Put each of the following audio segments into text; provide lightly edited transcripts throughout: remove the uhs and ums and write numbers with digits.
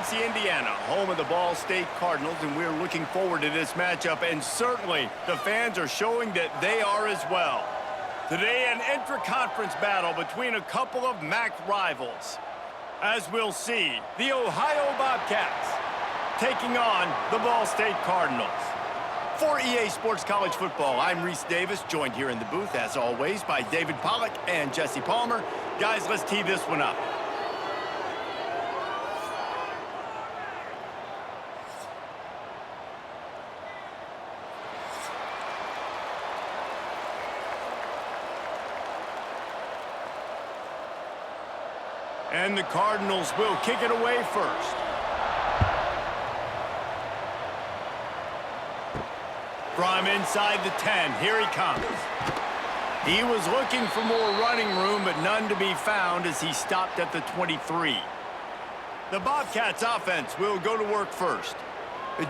Muncie, Indiana, home of the Ball State Cardinals, and we're looking forward to this matchup, and certainly the fans are showing that they are as well. Today, an intra-conference battle between a couple of MAC rivals. As we'll see, the Ohio Bobcats taking on the Ball State Cardinals. For EA Sports College Football, I'm Reese Davis, joined here in the booth, as always, by David Pollack and Jesse Palmer. Guys, let's tee this one up. And the Cardinals will kick it away first. From inside the 10, here he comes. He was looking for more running room, but none to be found as he stopped at the 23. The Bobcats offense will go to work first.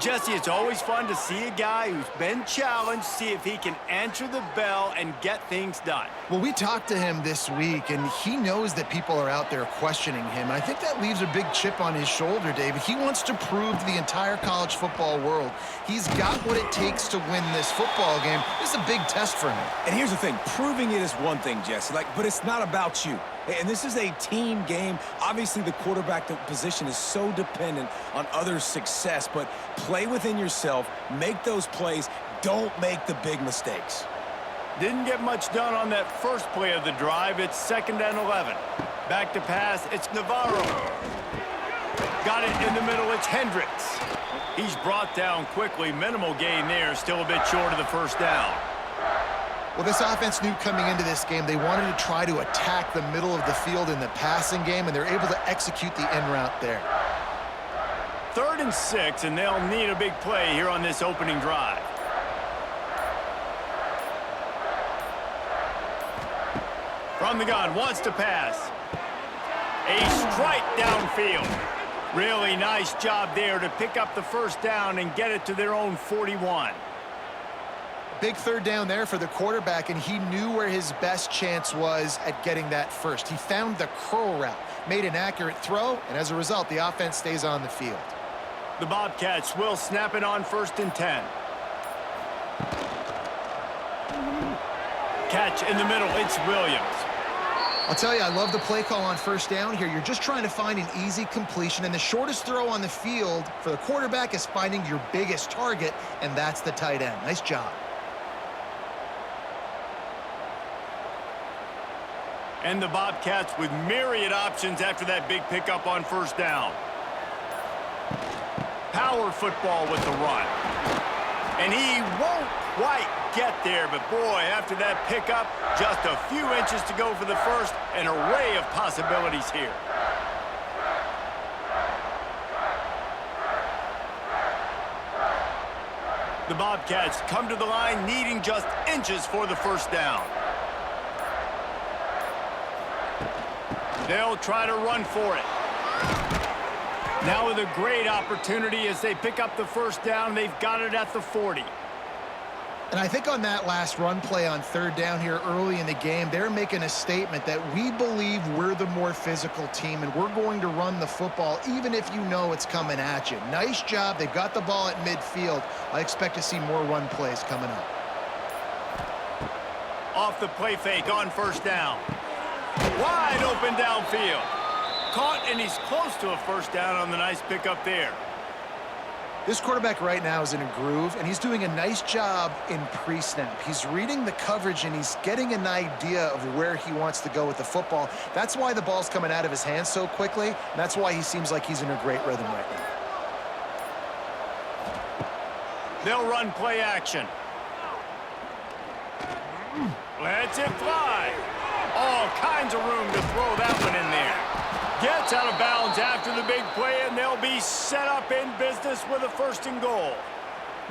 Jesse, it's always fun to see a guy who's been challenged, see if he can answer the bell and get things done. Well, we talked to him this week, and he knows that people are out there questioning him. I think that leaves a big chip on his shoulder, David. He wants to prove to the entire college football world he's got what it takes to win this football game. This is a big test for him. And here's the thing. Proving it is one thing, Jesse, but it's not about you. And this is a team game. Obviously, the quarterback position is so dependent on others' success, but play within yourself, make those plays, don't make the big mistakes. Didn't get much done on that first play of the drive. It's 2nd and 11. Back to pass, it's Navarro. Got it in the middle, it's Hendricks. He's brought down quickly. Minimal gain there, still a bit short of the first down. Well, this offense knew coming into this game they wanted to try to attack the middle of the field in the passing game, and they're able to execute the end route there. 3rd and 6, and they'll need a big play here on this opening drive. From the gun, wants to pass. A strike downfield. Really nice job there to pick up the first down and get it to their own 41. Big 3rd down there for the quarterback, and he knew where his best chance was at getting that first. He found the curl route, made an accurate throw, and as a result, the offense stays on the field. The Bobcats will snap it on 1st and 10. Catch in the middle, it's Williams. I'll tell you, I love the play call on 1st down here. You're just trying to find an easy completion, and the shortest throw on the field for the quarterback is finding your biggest target, and that's the tight end. Nice job. And the Bobcats with myriad options after that big pickup on 1st down. Power football with the run. And he won't quite get there, but boy, after that pickup, just a few inches to go for the first, an array of possibilities here. The Bobcats come to the line needing just inches for the first down. They'll try to run for it. Now with a great opportunity as they pick up the first down, they've got it at the 40. And I think on that last run play on 3rd down here early in the game, they're making a statement that we believe we're the more physical team and we're going to run the football even if you know it's coming at you. Nice job. They've got the ball at midfield. I expect to see more run plays coming up. Off the play fake on 1st down. Wide open downfield. Caught, and he's close to a first down on the nice pickup there. This quarterback right now is in a groove, and he's doing a nice job in pre-snap. He's reading the coverage, and he's getting an idea of where he wants to go with the football. That's why the ball's coming out of his hands so quickly, and that's why he seems like he's in a great rhythm right now. They'll run play action. Lets it fly. All kinds of room to throw that one in there. Gets out of bounds after the big play, and they'll be set up in business with a 1st and goal.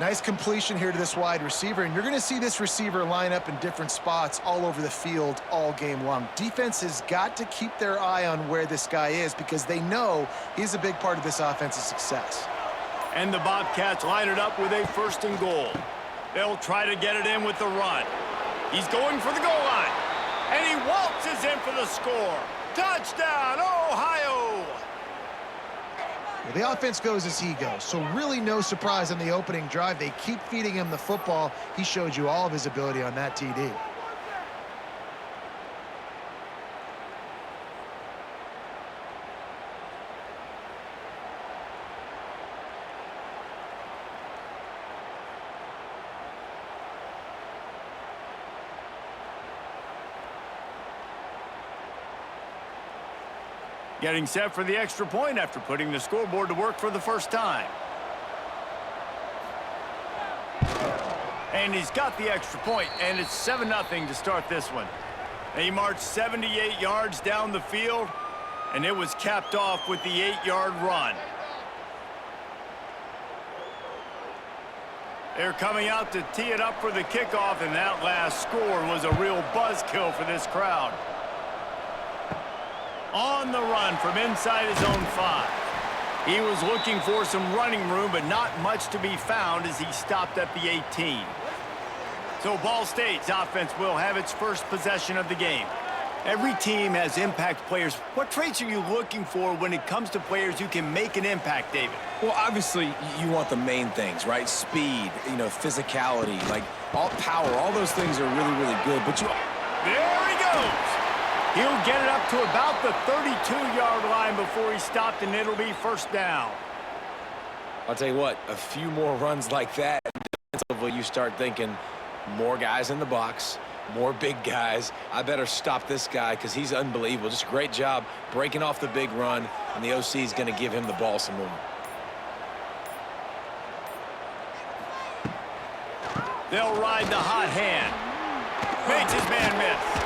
Nice completion here to this wide receiver, and you're going to see this receiver line up in different spots all over the field all game long. Defense has got to keep their eye on where this guy is because they know he's a big part of this offense's success. And the Bobcats line it up with a 1st and goal. They'll try to get it in with the run. He's going for the goal line. And he waltzes in for the score. Touchdown, Ohio! Well, the offense goes as he goes, so really no surprise on the opening drive. They keep feeding him the football. He showed you all of his ability on that TD. Getting set for the extra point after putting the scoreboard to work for the first time. And he's got the extra point, and it's 7-0 to start this one. He marched 78 yards down the field, and it was capped off with the 8-yard run. They're coming out to tee it up for the kickoff, and that last score was a real buzzkill for this crowd. On the run from inside his own 5. He was looking for some running room, but not much to be found as he stopped at the 18. So Ball State's offense will have its first possession of the game. Every team has impact players. What traits are you looking for when it comes to players who can make an impact, David? Well, obviously, you want the main things, right? Speed, physicality, like all power. All those things are really, really good. But there he goes. He'll get it up to about the 32-yard line before he stopped, and it'll be first down. I'll tell you what, a few more runs like that, defensively, you start thinking more guys in the box, more big guys. I better stop this guy because he's unbelievable. Just a great job breaking off the big run, and the OC is going to give him the ball some more. They'll ride the hot hand. Makes his man miss.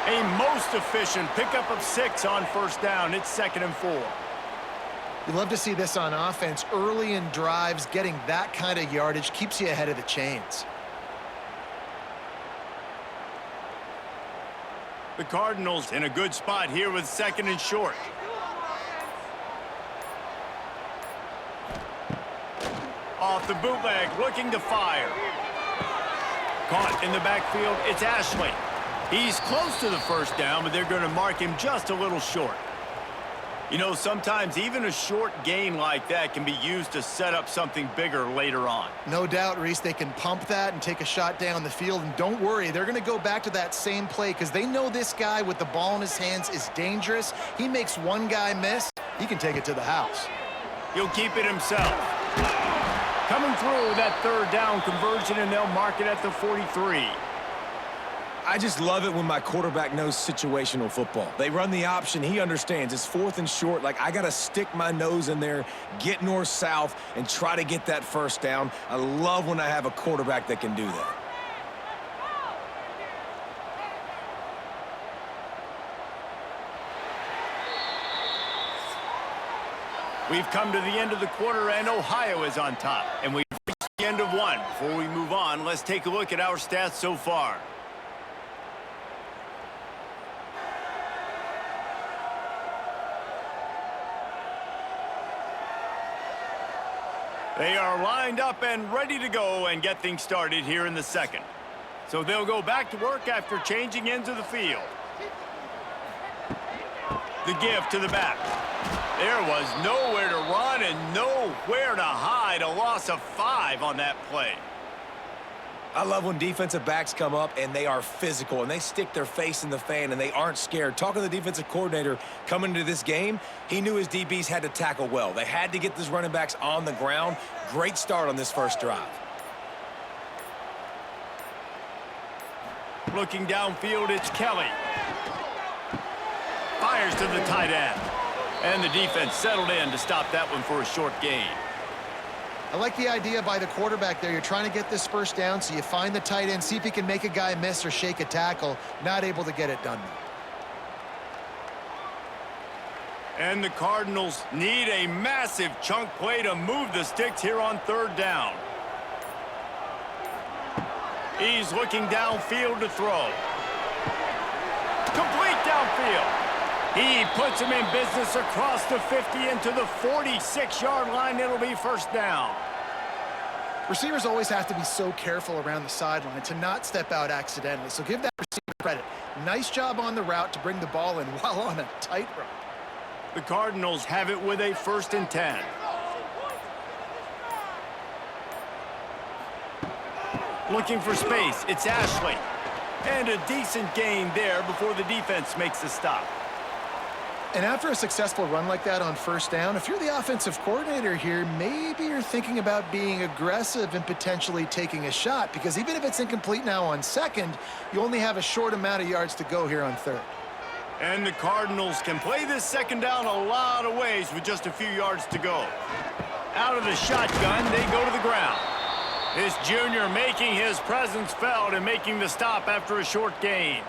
A most efficient pickup of 6 on first down. It's 2nd and 4. You love to see this on offense. Early in drives, getting that kind of yardage keeps you ahead of the chains. The Cardinals in a good spot here with 2nd and short. Off the bootleg, looking to fire. Caught in the backfield, it's Ashley. He's close to the first down, but they're going to mark him just a little short. You know, sometimes even a short gain like that can be used to set up something bigger later on. No doubt, Reese, they can pump that and take a shot down the field. And don't worry, they're going to go back to that same play because they know this guy with the ball in his hands is dangerous. He makes one guy miss, he can take it to the house. He'll keep it himself. Coming through with that 3rd down conversion, and they'll mark it at the 43. I just love it when my quarterback knows situational football. They run the option. He understands. It's 4th and short. Like, I got to stick my nose in there, get north-south, and try to get that first down. I love when I have a quarterback that can do that. We've come to the end of the quarter, and Ohio is on top. And we've reached the end of one. Before we move on, let's take a look at our stats so far. They are lined up and ready to go and get things started here in the 2nd. So they'll go back to work after changing into the field. The give to the back. There was nowhere to run and nowhere to hide. A loss of 5 on that play. I love when defensive backs come up and they are physical and they stick their face in the fan and they aren't scared. Talking to the defensive coordinator coming into this game, he knew his DBs had to tackle well. They had to get these running backs on the ground. Great start on this first drive. Looking downfield, it's Kelly. Fires to the tight end. And the defense settled in to stop that one for a short gain. I like the idea by the quarterback there. You're trying to get this first down, so you find the tight end, see if he can make a guy miss or shake a tackle. Not able to get it done. And the Cardinals need a massive chunk play to move the sticks here on 3rd down. He's looking downfield to throw. Complete downfield. He puts him in business across the 50 into the 46-yard line. It'll be first down. Receivers always have to be so careful around the sideline to not step out accidentally. So give that receiver credit. Nice job on the route to bring the ball in while on a tightrope. The Cardinals have it with a 1st and 10. Looking for space. It's Ashley. And a decent gain there before the defense makes the stop. And after a successful run like that on first down, if you're the offensive coordinator here, maybe you're thinking about being aggressive and potentially taking a shot, because even if it's incomplete now on second, you only have a short amount of yards to go here on third. And the Cardinals can play this second down a lot of ways with just a few yards to go. Out of the shotgun, they go to the ground. This junior making his presence felt and making the stop after a short gain.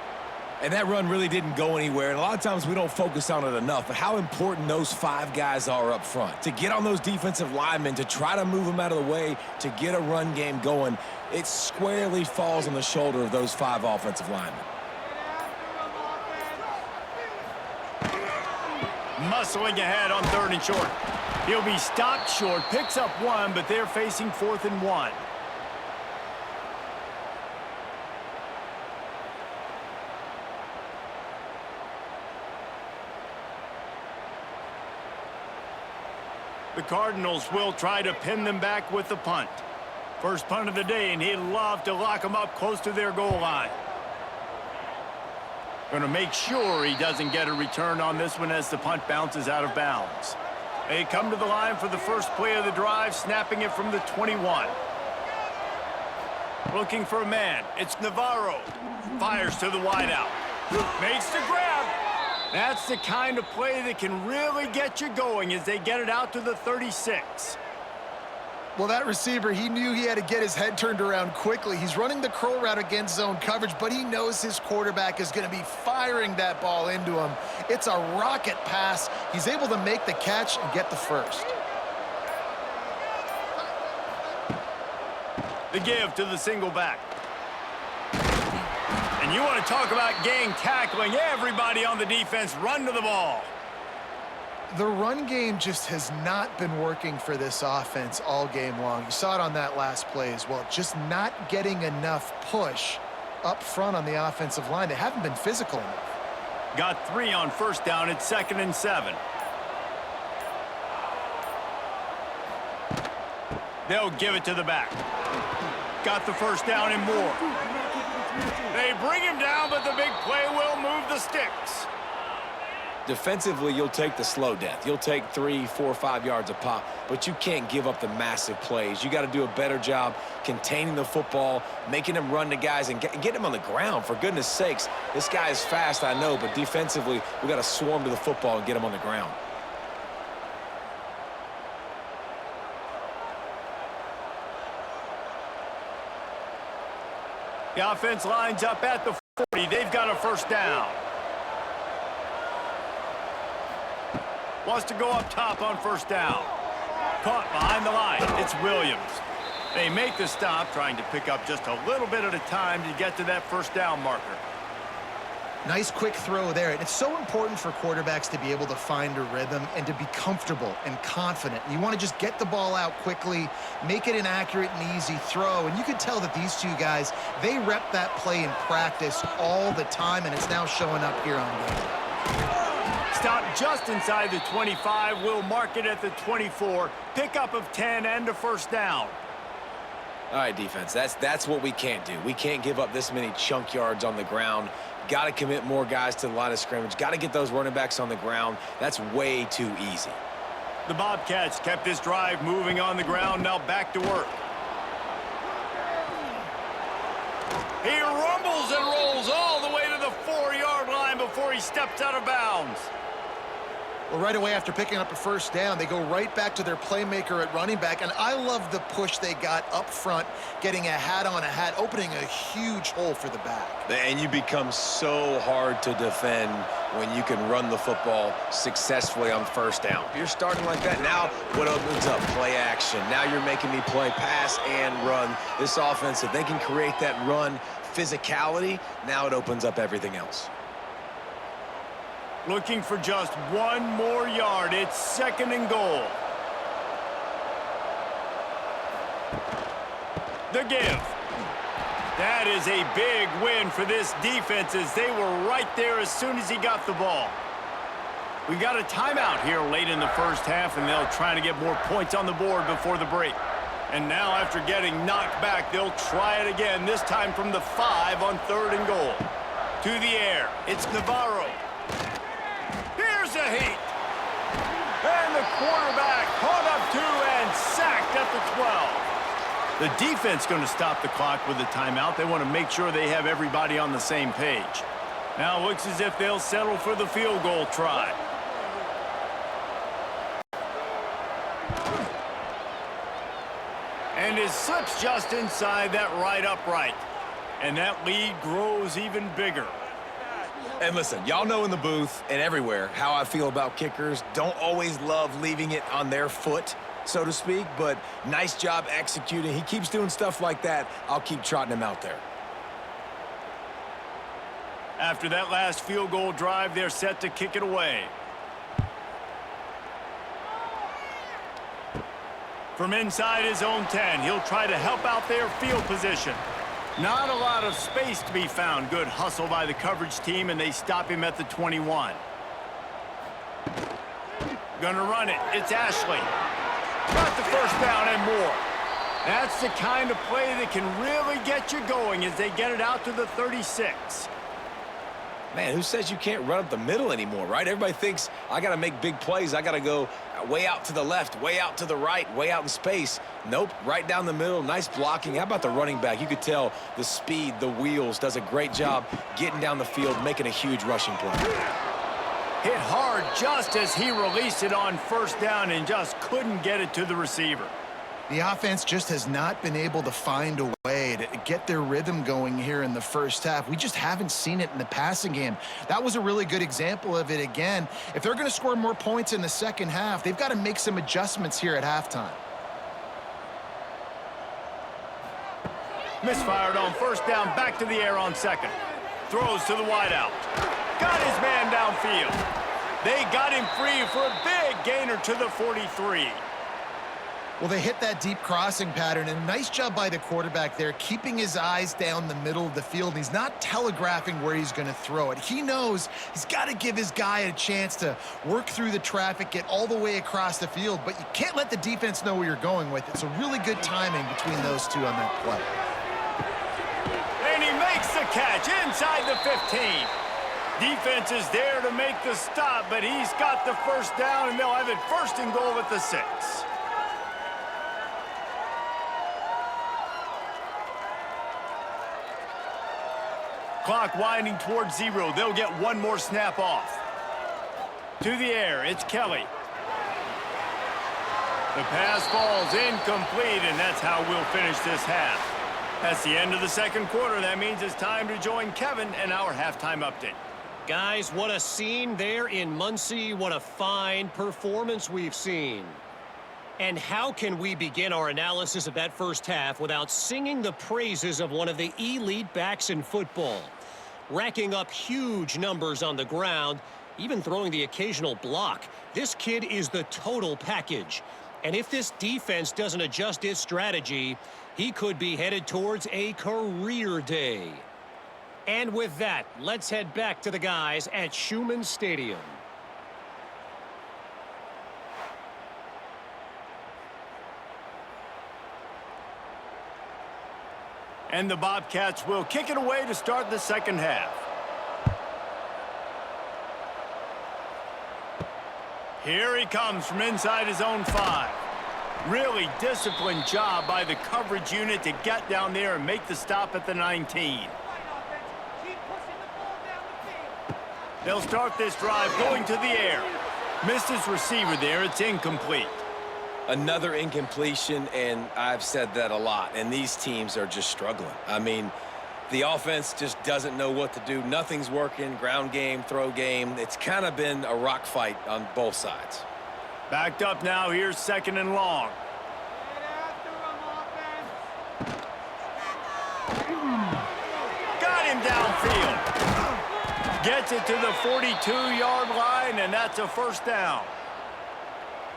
And that run really didn't go anywhere, and a lot of times we don't focus on it enough, but how important those 5 guys are up front. To get on those defensive linemen, to try to move them out of the way, to get a run game going, it squarely falls on the shoulder of those 5 offensive linemen. Muscling ahead on 3rd and short. He'll be stopped short, picks up 1, but they're facing 4th and 1. The Cardinals will try to pin them back with the punt. First punt of the day, and he'd love to lock them up close to their goal line. Going to make sure he doesn't get a return on this one as the punt bounces out of bounds. They come to the line for the first play of the drive, snapping it from the 21. Looking for a man. It's Navarro. Fires to the wideout. Makes the grab. That's the kind of play that can really get you going as they get it out to the 36. Well, that receiver, he knew he had to get his head turned around quickly. He's running the curl route against zone coverage, but he knows his quarterback is going to be firing that ball into him. It's a rocket pass. He's able to make the catch and get the first. The give to the single back. And you want to talk about gang tackling. Everybody on the defense run to the ball. The run game just has not been working for this offense all game long. You saw it on that last play as well. Just not getting enough push up front on the offensive line. They haven't been physical enough. Got 3 on first down. It's 2nd and 7. They'll give it to the back. Got the first down and more. They bring him down, but the big play will move the sticks. Defensively, you'll take the slow death. You'll take 3, 4, 5 yards a pop, but you can't give up the massive plays. You got to do a better job containing the football, making them run to guys, and get them on the ground. For goodness sakes, this guy is fast, I know, but defensively, we got to swarm to the football and get him on the ground. The offense lines up at the 40. They've got a first down. Wants to go up top on first down. Caught behind the line. It's Williams. They make the stop, trying to pick up just a little bit at a time to get to that first down marker. Nice quick throw there. And it's so important for quarterbacks to be able to find a rhythm and to be comfortable and confident. You want to just get the ball out quickly, make it an accurate and easy throw. And you can tell that these 2 guys, they rep that play in practice all the time, and it's now showing up here on game. Stop just inside the 25. We'll mark it at the 24. Pickup of 10 and a first down. All right, defense, that's what we can't do. We can't give up this many chunk yards on the ground. Got to commit more guys to the line of scrimmage. Got to get those running backs on the ground. That's way too easy. The Bobcats kept this drive moving on the ground. Now back to work. He rumbles and rolls all the way to the 4-yard line before he steps out of bounds. Well, right away after picking up a first down, they go right back to their playmaker at running back. And I love the push they got up front, getting a hat on a hat, opening a huge hole for the back. And you become so hard to defend when you can run the football successfully on first down. You're starting like that. Now what opens up? Play action. Now you're making me play pass and run. This offense, if they can create that run physicality, now it opens up everything else. Looking for just 1 more yard. It's 2nd and goal. The give. That is a big win for this defense as they were right there as soon as he got the ball. We got a timeout here late in the first half, and they'll try to get more points on the board before the break. And now after getting knocked back, they'll try it again, this time from the 5 on 3rd and goal. To the air, it's Navarro. Here's a heat. And the quarterback caught up to and sacked at the 12. The defense going to stop the clock with a timeout. They want to make sure they have everybody on the same page. Now it looks as if they'll settle for the field goal try. And it slips just inside that right upright. And that lead grows even bigger. And listen, y'all know in the booth and everywhere how I feel about kickers. Don't always love leaving it on their foot, so to speak, but nice job executing. He keeps doing stuff like that. I'll keep trotting him out there. After that last field goal drive, they're set to kick it away. From inside his own 10, he'll try to help out their field position. Not a lot of space to be found. Good hustle by the coverage team, and they stop him at the 21. Gonna run it. It's Ashley. Got the first down and more. That's the kind of play that can really get you going as they get it out to the 36. Man, who says you can't run up the middle anymore, right? Everybody thinks I got to make big plays. I got to go way out to the left, way out to the right, way out in space. Nope, right down the middle, nice blocking. How about the running back? You could tell the speed, the wheels, does a great job getting down the field, making a huge rushing play. Hit hard just as he released it on first down and just couldn't get it to the receiver. The offense just has not been able to find a way to get their rhythm going here in the first half. We just haven't seen it in the passing game. That was a really good example of it again. If they're going to score more points in the second half, they've got to make some adjustments here at halftime. Misfired on first down, back to the air on second. Throws to the wideout. Got his man downfield. They got him free for a big gainer to the 43. Well, they hit that deep crossing pattern, and a nice job by the quarterback there, keeping his eyes down the middle of the field. He's not telegraphing where he's going to throw it. He knows he's got to give his guy a chance to work through the traffic, get all the way across the field, but you can't let the defense know where you're going with it. So really good timing between those two on that play. And he makes the catch inside the 15. Defense is there to make the stop, but he's got the first down, and they'll have it 1st and goal at the 6. Clock winding towards 0. They'll get one more snap off. To the air, it's Kelly. The pass falls incomplete, and that's how we'll finish this half. That's the end of the second quarter. That means it's time to join Kevin and our halftime update. Guys, what a scene there in Muncie. What a fine performance we've seen. And how can we begin our analysis of that first half without singing the praises of one of the elite backs in football? Racking up huge numbers on the ground, even throwing the occasional block. This kid is the total package. And if this defense doesn't adjust its strategy, he could be headed towards a career day. And with that, let's head back to the guys at Schumann Stadium. And the Bobcats will kick it away to start the second half. Here he comes from inside his own 5. Really disciplined job by the coverage unit to get down there and make the stop at the 19. They'll start this drive going to the air. Missed his receiver there. It's incomplete. Another incompletion, and I've said that a lot, and these teams are just struggling. I mean, the offense just doesn't know what to do. Nothing's working, ground game, throw game. It's kind of been a rock fight on both sides. Backed up now, here's 2nd and long. Got him downfield. Gets it to the 42-yard line, and that's a first down.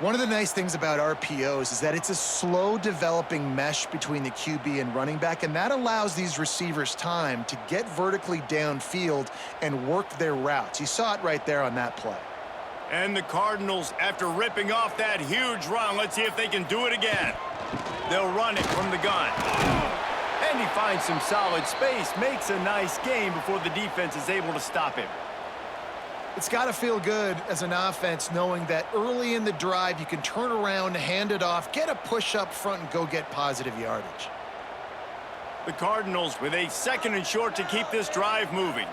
One of the nice things about RPOs is that it's a slow developing mesh between the QB and running back, and that allows these receivers time to get vertically downfield and work their routes. You saw it right there on that play. And the Cardinals, after ripping off that huge run, let's see if they can do it again. They'll run it from the gun. And he finds some solid space, makes a nice game before the defense is able to stop him. It's got to feel good as an offense knowing that early in the drive you can turn around, hand it off, get a push up front, and go get positive yardage. The Cardinals with a 2nd and short to keep this drive moving.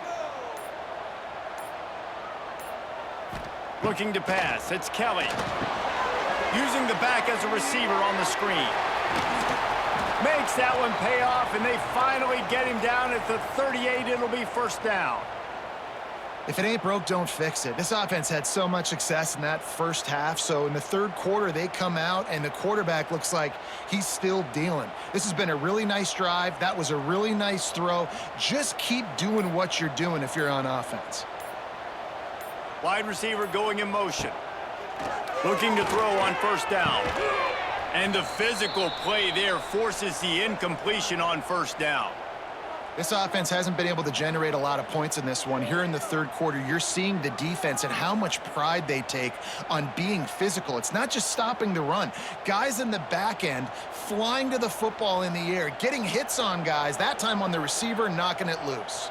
Looking to pass, it's Kelly. Using the back as a receiver on the screen. Makes that one pay off, and they finally get him down at the 38. It'll be 1st down. If it ain't broke, don't fix it. This offense had so much success in that first half, so in the 3rd quarter, they come out, and the quarterback looks like he's still dealing. This has been a really nice drive. That was a really nice throw. Just keep doing what you're doing if you're on offense. Wide receiver going in motion. Looking to throw on 1st down. And the physical play there forces the incompletion on 1st down. This offense hasn't been able to generate a lot of points in this one. Here in the 3rd quarter, you're seeing the defense and how much pride they take on being physical. It's not just stopping the run. Guys in the back end flying to the football in the air, getting hits on guys, that time on the receiver, knocking it loose.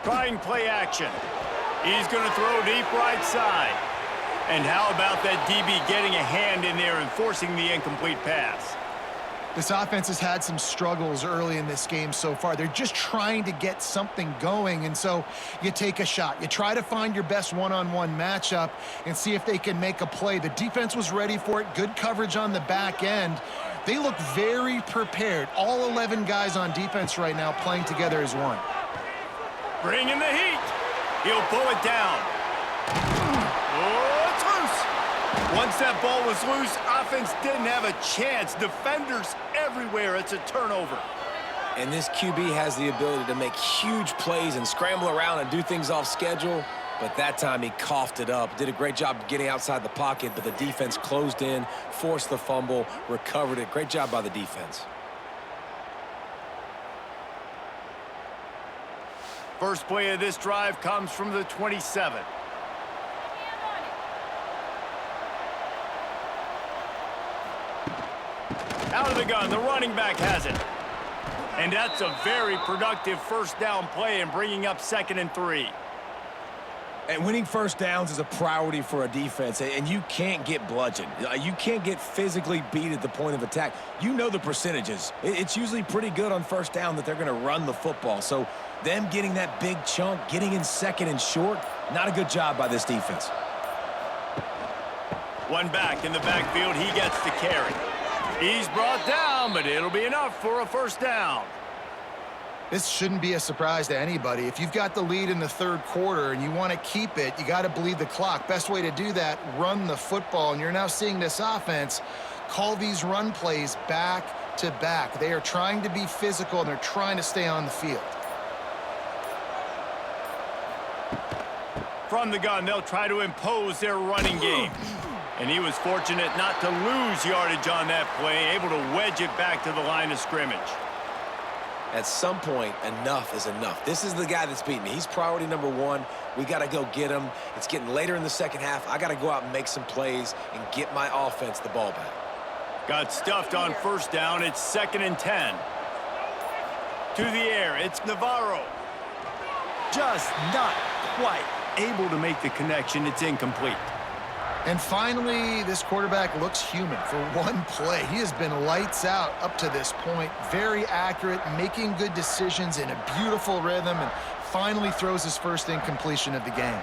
Trying play action. He's going to throw deep right side. And how about that DB getting a hand in there and forcing the incomplete pass? This offense has had some struggles early in this game so far. They're just trying to get something going, and so you take a shot. You try to find your best one-on-one matchup and see if they can make a play. The defense was ready for it. Good coverage on the back end. They look very prepared. All 11 guys on defense right now playing together as one. Bringing the heat. He'll pull it down. Oh, it's loose. Once that ball was loose, offense didn't have a chance. Defenders everywhere. It's a turnover. And this QB has the ability to make huge plays and scramble around and do things off schedule. But that time he coughed it up. Did a great job getting outside the pocket, but the defense closed in, forced the fumble, recovered it. Great job by the defense. First play of this drive comes from the 27. Out of the gun, the running back has it. And that's a very productive 1st down play and bringing up 2nd and 3. And winning 1st downs is a priority for a defense, and you can't get bludgeoned. You can't get physically beat at the point of attack. You know the percentages. It's usually pretty good on 1st down that they're going to run the football. So them getting that big chunk, getting in 2nd and short, not a good job by this defense. One back in the backfield, he gets the carry. He's brought down, but it'll be enough for a 1st down. This shouldn't be a surprise to anybody. If you've got the lead in the 3rd quarter and you want to keep it, you got to bleed the clock. Best way to do that, run the football. And you're now seeing this offense call these run plays back to back. They are trying to be physical, and they're trying to stay on the field. From the gun, they'll try to impose their running game. And he was fortunate not to lose yardage on that play, able to wedge it back to the line of scrimmage. At some point, enough is enough. This is the guy that's beating me. He's priority number 1. We got to go get him. It's getting later in the 2nd half. I got to go out and make some plays and get my offense the ball back. Got stuffed on 1st down. It's 2nd and 10. To the air, it's Navarro. Just not quite able to make the connection. It's incomplete. And finally, this quarterback looks human for one play. He has been lights out up to this point. Very accurate, making good decisions in a beautiful rhythm, and finally throws his first incompletion of the game.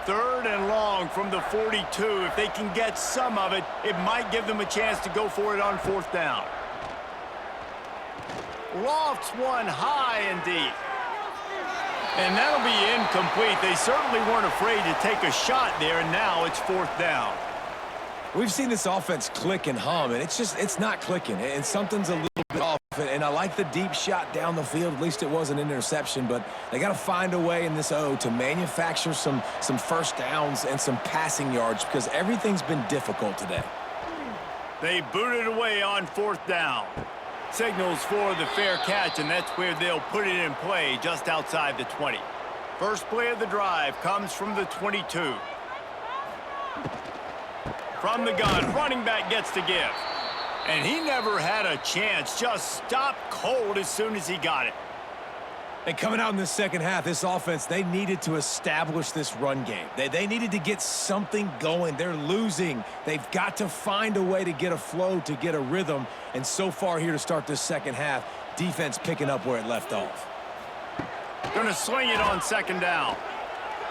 3rd and long from the 42. If they can get some of it, it might give them a chance to go for it on 4th down. Lofts one high and deep. And that'll be incomplete. They certainly weren't afraid to take a shot there, and now it's 4th down. We've seen this offense click and hum, and it's not clicking, and something's a little bit off. And I like the deep shot down the field. At least it wasn't an interception, but they got to find a way in this O to manufacture some 1st downs and some passing yards, because everything's been difficult today. They booted away on 4th down. Signals for the fair catch, and that's where they'll put it in play just outside the 20. First play of the drive comes from the 22. From the gun, running back gets the give. And he never had a chance, just stopped cold as soon as he got it. And coming out in the second half, this offense, they needed to establish this run game. They needed to get something going. They're losing. They've got to find a way to get a flow, to get a rhythm. And so far here to start this second half, defense picking up where it left off. Going to sling it on second down.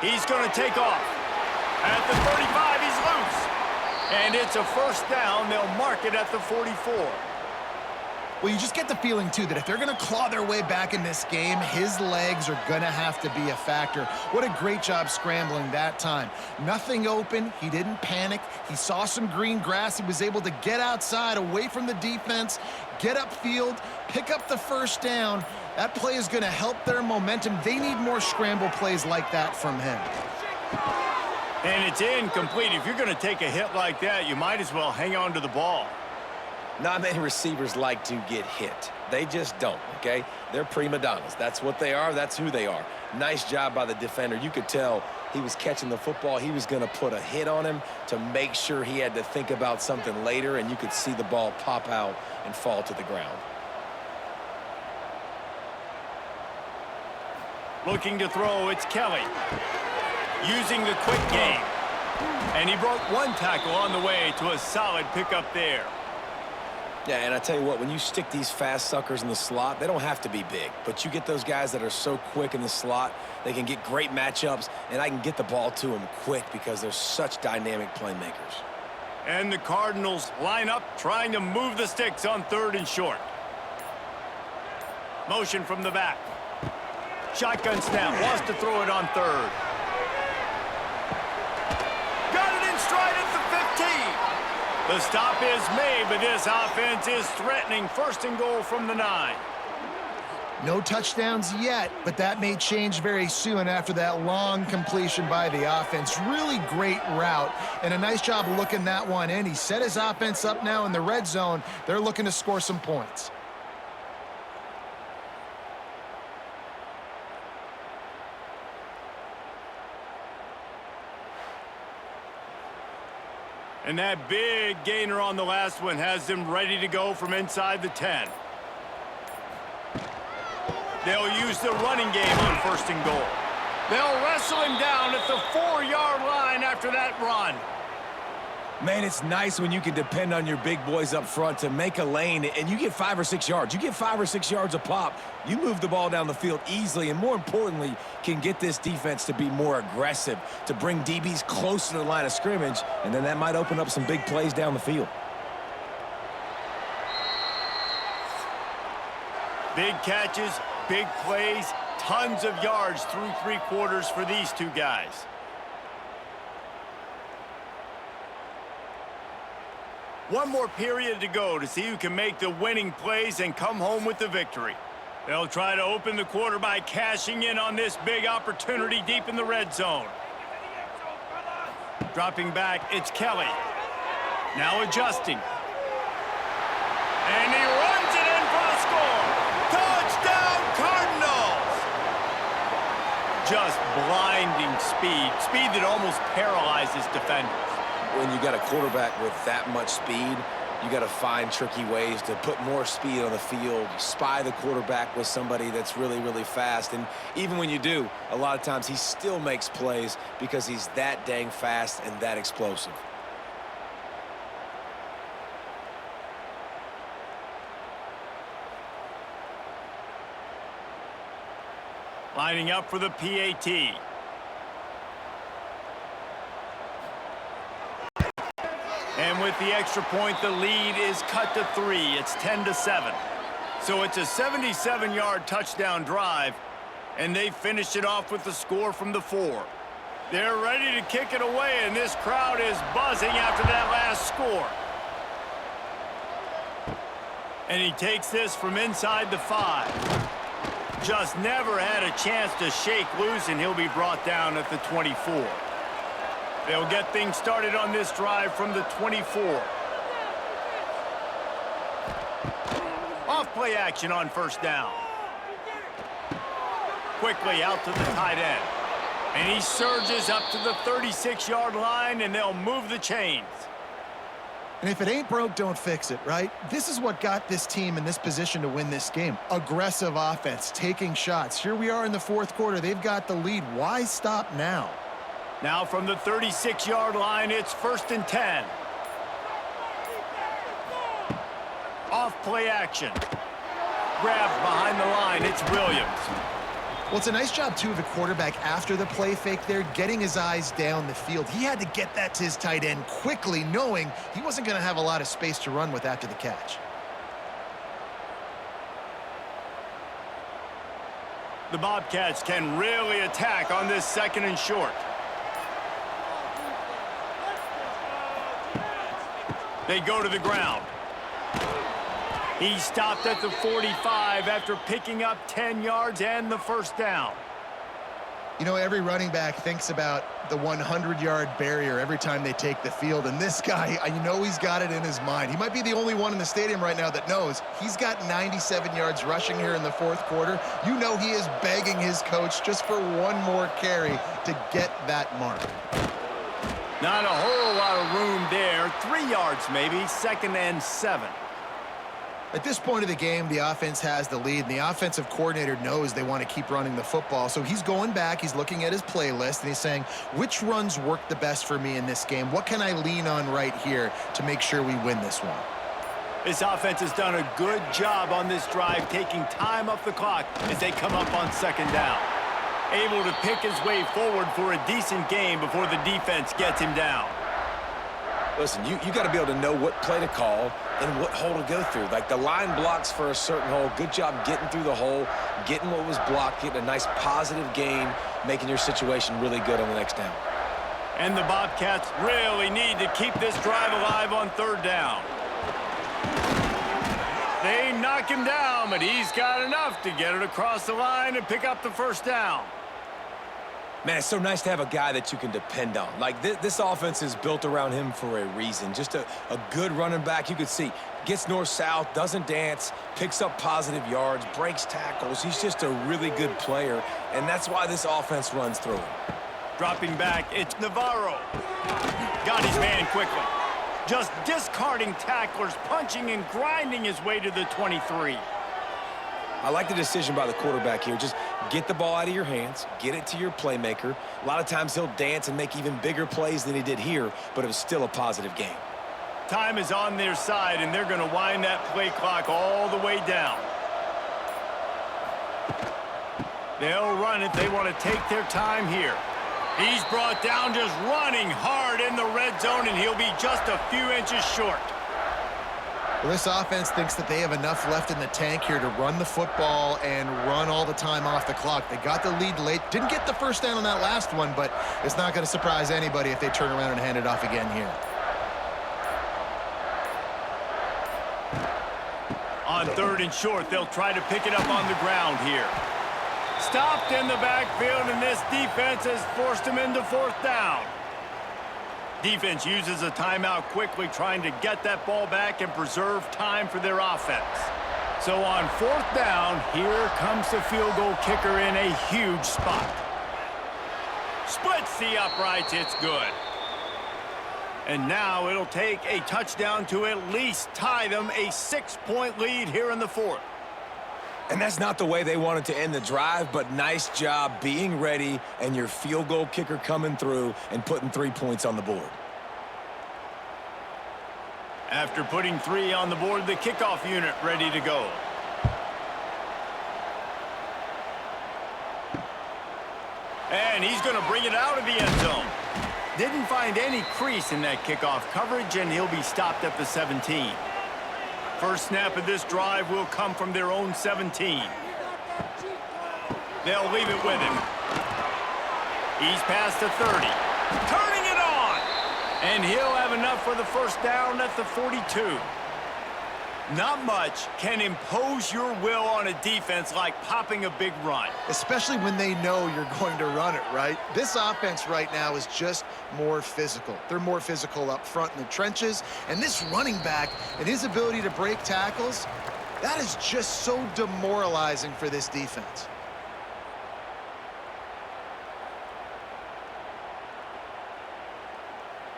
He's going to take off. At the 35, he's loose. And it's a first down. They'll mark it at the 44. Well, you just get the feeling, too, that if they're going to claw their way back in this game, his legs are going to have to be a factor. What a great job scrambling that time. Nothing open. He didn't panic. He saw some green grass. He was able to get outside, away from the defense, get upfield, pick up the first down. That play is going to help their momentum. They need more scramble plays like that from him. And it's incomplete. If you're going to take a hit like that, you might as well hang on to the ball. Not many receivers like to get hit. They just don't, okay? They're prima donnas. That's what they are. That's who they are. Nice job by the defender. You could tell he was catching the football. He was going to put a hit on him to make sure he had to think about something later, and you could see the ball pop out and fall to the ground. Looking to throw, it's Kelly. Using the quick game. And he broke one tackle on the way to a solid pickup there. Yeah, and I tell you what, when you stick these fast suckers in the slot, they don't have to be big. But you get those guys that are so quick in the slot, they can get great matchups, and I can get the ball to them quick because they're such dynamic playmakers. And the Cardinals line up, trying to move the sticks on third and short. Motion from the back. Shotgun snap, wants to throw it on third. Got it in stride at the 15. The stop is made, but this offense is threatening. First and goal from the 9. No touchdowns yet, but that may change very soon after that long completion by the offense. Really great route, and a nice job of looking that one in. He set his offense up now in the red zone. They're looking to score some points. And that big gainer on the last one has them ready to go from inside the 10. They'll use the running game on first and goal. They'll wrestle him down at the 4-yard line after that run. Man, it's nice when you can depend on your big boys up front to make a lane, and you get 5 or 6 yards. You get 5 or 6 yards a pop. You move the ball down the field easily, and more importantly, can get this defense to be more aggressive, to bring DBs close to the line of scrimmage, and then that might open up some big plays down the field. Big catches, big plays, tons of yards through 3 quarters for these two guys. One more period to go to see who can make the winning plays and come home with the victory. They'll try to open the quarter by cashing in on this big opportunity deep in the red zone. Dropping back, it's Kelly. Now adjusting. And he runs it in for the score. Touchdown, Cardinals! Just blinding speed. Speed that almost paralyzes defenders. When you got a quarterback with that much speed, you got to find tricky ways to put more speed on the field, spy the quarterback with somebody that's really, really fast. And even when you do, a lot of times he still makes plays because he's that dang fast and that explosive. Lining up for the PAT. And with the extra point, the lead is cut to 3. It's 10-7. So it's a 77-yard touchdown drive, and they finished it off with the score from the 4. They're ready to kick it away, and this crowd is buzzing after that last score. And he takes this from inside the 5. Just never had a chance to shake loose, and he'll be brought down at the 24. They'll get things started on this drive from the 24. Off play action on first down. Quickly out to the tight end. And he surges up to the 36-yard line, and they'll move the chains. And if it ain't broke, don't fix it, right? This is what got this team in this position to win this game. Aggressive offense, taking shots. Here we are in the fourth quarter. They've got the lead. Why stop now? Now from the 36-yard line, it's 1st and 10. Off play action. Grabbed behind the line, it's Williams. Well, it's a nice job, too, of the quarterback after the play fake there, getting his eyes down the field. He had to get that to his tight end quickly, knowing he wasn't going to have a lot of space to run with after the catch. The Bobcats can really attack on this 2nd and short. They go to the ground. He stopped at the 45 after picking up 10 yards and the 1st down. You know, every running back thinks about the 100-yard barrier every time they take the field, and this guy, you know he's got it in his mind. He might be the only one in the stadium right now that knows he's got 97 yards rushing here in the fourth quarter. You know he is begging his coach just for one more carry to get that mark. Not a whole lot of room there. 3 yards maybe, 2nd and 7. At this point of the game, the offense has the lead, and the offensive coordinator knows they want to keep running the football. So he's going back, he's looking at his playlist, and he's saying, which runs work the best for me in this game? What can I lean on right here to make sure we win this one? This offense has done a good job on this drive, taking time off the clock as they come up on 2nd down. Able to pick his way forward for a decent game before the defense gets him down. Listen, you got to be able to know what play to call and what hole to go through. Like the line blocks for a certain hole. Good job getting through the hole, getting what was blocked, getting a nice positive gain, making your situation really good on the next down. And the Bobcats really need to keep this drive alive on 3rd down. They knock him down, but he's got enough to get it across the line and pick up the 1st down. Man, it's so nice to have a guy that you can depend on. Like, this offense is built around him for a reason. Just a good running back. You could see, gets north-south, doesn't dance, picks up positive yards, breaks tackles. He's just a really good player, and that's why this offense runs through him. Dropping back, it's Navarro. Got his man quickly. Just discarding tacklers, punching and grinding his way to the 23. I like the decision by the quarterback here. Just get the ball out of your hands, get it to your playmaker. A lot of times he'll dance and make even bigger plays than he did here, but it was still a positive game. Time is on their side, and they're going to wind that play clock all the way down. They'll run it. They want to take their time here. He's brought down just running hard in the red zone, and he'll be just a few inches short. Well, this offense thinks that they have enough left in the tank here to run the football and run all the time off the clock. They got the lead late. Didn't get the 1st down on that last one, but it's not going to surprise anybody if they turn around and hand it off again here. On 3rd and short, they'll try to pick it up on the ground here. Stopped in the backfield, and this defense has forced him into 4th down. Defense uses a timeout quickly, trying to get that ball back and preserve time for their offense. So on 4th down, here comes the field goal kicker in a huge spot. Splits the uprights, it's good. And now it'll take a touchdown to at least tie them a 6-point lead here in the 4th. And that's not the way they wanted to end the drive, but nice job being ready and your field goal kicker coming through and putting 3 points on the board. After putting 3 on the board, the kickoff unit ready to go. And he's going to bring it out of the end zone. Didn't find any crease in that kickoff coverage, and he'll be stopped at the 17. First snap of this drive will come from their own 17. They'll leave it with him. He's past the 30. Turning it on! And he'll have enough for the 1st down at the 42. Not much can impose your will on a defense like popping a big run. Especially when they know you're going to run it, right? This offense right now is just more physical. They're more physical up front in the trenches. And this running back and his ability to break tackles, that is just so demoralizing for this defense.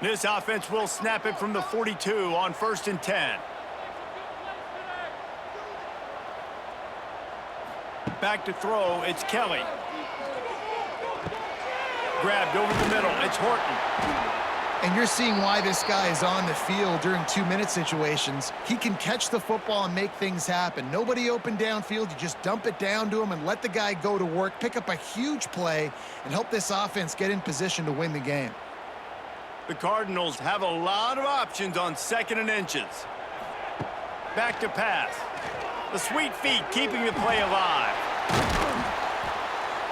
This offense will snap it from the 42 on 1st and 10. Back to throw, it's Kelly. Grabbed over the middle, it's Horton. And you're seeing why this guy is on the field during 2-minute situations. He can catch the football and make things happen. Nobody open downfield. You just dump it down to him and let the guy go to work, pick up a huge play, and help this offense get in position to win the game. The Cardinals have a lot of options on 2nd and inches. Back to pass. The sweet feet keeping the play alive.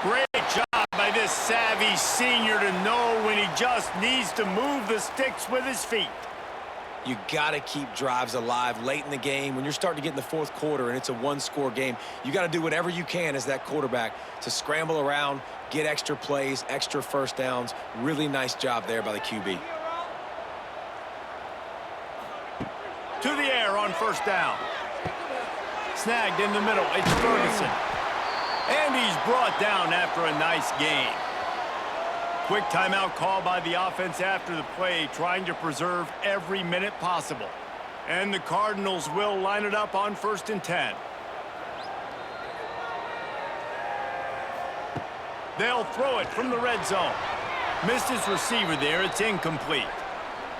Great job by this savvy senior to know when he just needs to move the sticks with his feet. You got to keep drives alive late in the game. When you're starting to get in the 4th quarter and it's a 1-score game, you got to do whatever you can as that quarterback to scramble around, get extra plays, extra first downs. Really nice job there by the QB. To the air on 1st down. Snagged in the middle, it's Ferguson. And he's brought down after a nice gain. Quick timeout call by the offense after the play, trying to preserve every minute possible. And the Cardinals will line it up on 1st and 10. They'll throw it from the red zone. Missed his receiver there, it's incomplete.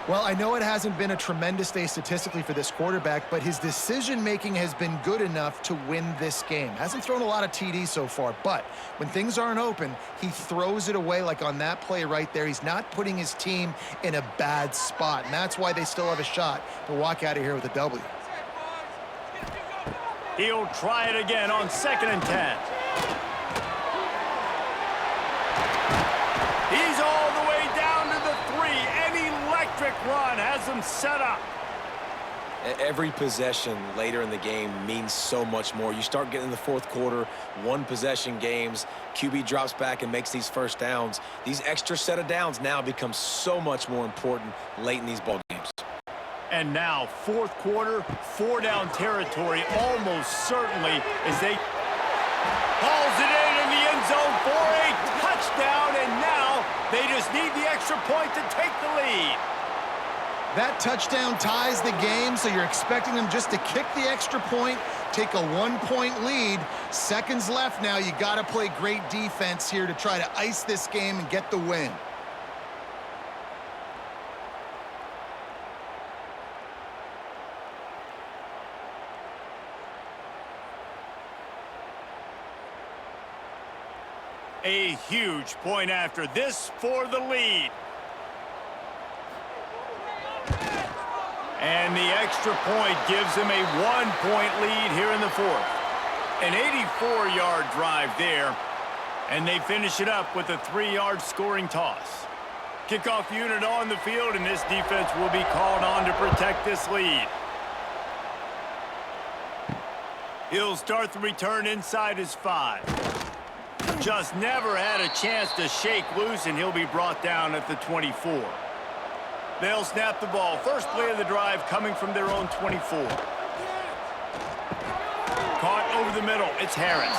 Well, I know it hasn't been a tremendous day statistically for this quarterback, but his decision-making has been good enough to win this game. Hasn't thrown a lot of TDs so far, but when things aren't open, he throws it away like on that play right there. He's not putting his team in a bad spot, and that's why they still have a shot to walk out of here with a W. He'll try it again on 2nd and 10. He's all the way down to the 3. An electric run has him set up. Every possession later in the game means so much more. You start getting in the 4th quarter, 1-possession games, QB drops back and makes these first downs. These extra set of downs now become so much more important late in these ball games. And now, 4th quarter, 4-down territory, almost certainly, as they hauls it in the end zone for a touchdown, and now they just need the extra point to take the lead. That touchdown ties the game, so you're expecting them just to kick the extra point, take a 1-point lead. Seconds left now. You got to play great defense here to try to ice this game and get the win. A huge point after this for the lead. And the extra point gives him a 1-point lead here in the 4th. An 84-yard drive there, and they finish it up with a 3-yard scoring toss. Kickoff unit on the field, and this defense will be called on to protect this lead. He'll start the return inside his 5. Just never had a chance to shake loose, and he'll be brought down at the 24. They'll snap the ball. First play of the drive coming from their own 24. Caught over the middle. It's Harris.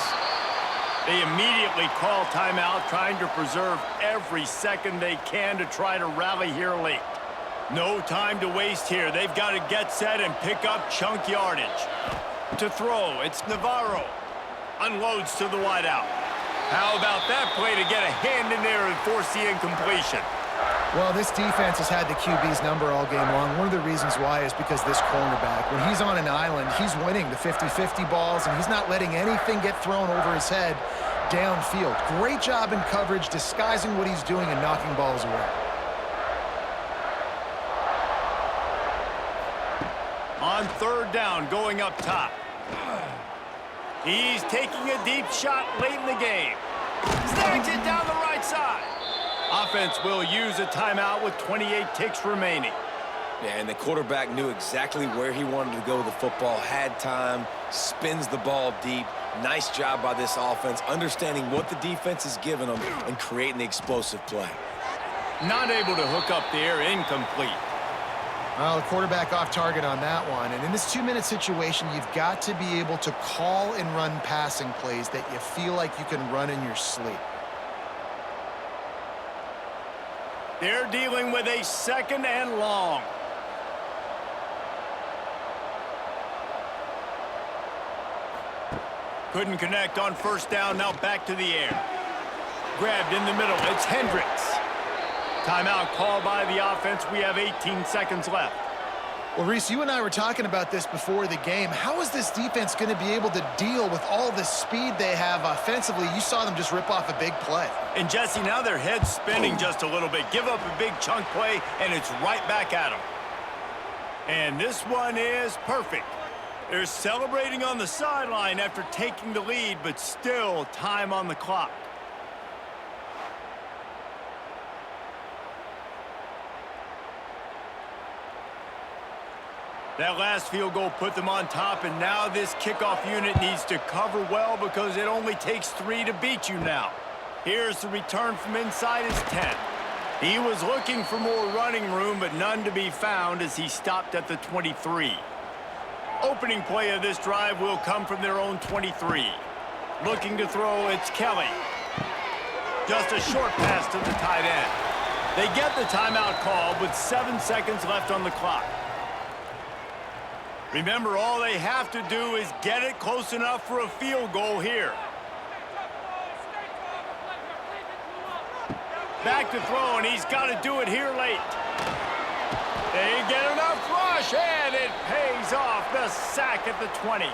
They immediately call timeout, trying to preserve every second they can to try to rally here late. No time to waste here. They've got to get set and pick up chunk yardage. To throw, it's Navarro. Unloads to the wideout. How about that play to get a hand in there and force the incompletion? Well, this defense has had the QB's number all game long. One of the reasons why is because this cornerback, when he's on an island, he's winning the 50-50 balls, and he's not letting anything get thrown over his head downfield. Great job in coverage, disguising what he's doing and knocking balls away. On 3rd down, going up top. He's taking a deep shot late in the game. Snags it down the right side. Offense will use a timeout with 28 ticks remaining. Yeah, and the quarterback knew exactly where he wanted to go with the football, had time, spins the ball deep. Nice job by this offense, understanding what the defense is giving them and creating the explosive play. Not able to hook up there, incomplete. Well, the quarterback off target on that one. And in this 2-minute situation, you've got to be able to call and run passing plays that you feel like you can run in your sleep. They're dealing with a 2nd and long. Couldn't connect on 1st down, now back to the air. Grabbed in the middle, it's Hendricks. Timeout called by the offense. We have 18 seconds left. Well, Reese, you and I were talking about this before the game. How is this defense going to be able to deal with all the speed they have offensively? You saw them just rip off a big play. And, Jesse, now their head's spinning just a little bit. Give up a big chunk play, and it's right back at them. And this one is perfect. They're celebrating on the sideline after taking the lead, but still time on the clock. That last field goal put them on top, and now this kickoff unit needs to cover well because it only takes 3 to beat you now. Here's the return from inside his 10. He was looking for more running room, but none to be found as he stopped at the 23. Opening play of this drive will come from their own 23. Looking to throw, it's Kelly. Just a short pass to the tight end. They get the timeout called with 7 seconds left on the clock. Remember, all they have to do is get it close enough for a field goal here. Back to throw, and he's got to do it here late. They get enough rush, and it pays off. The sack at the 20.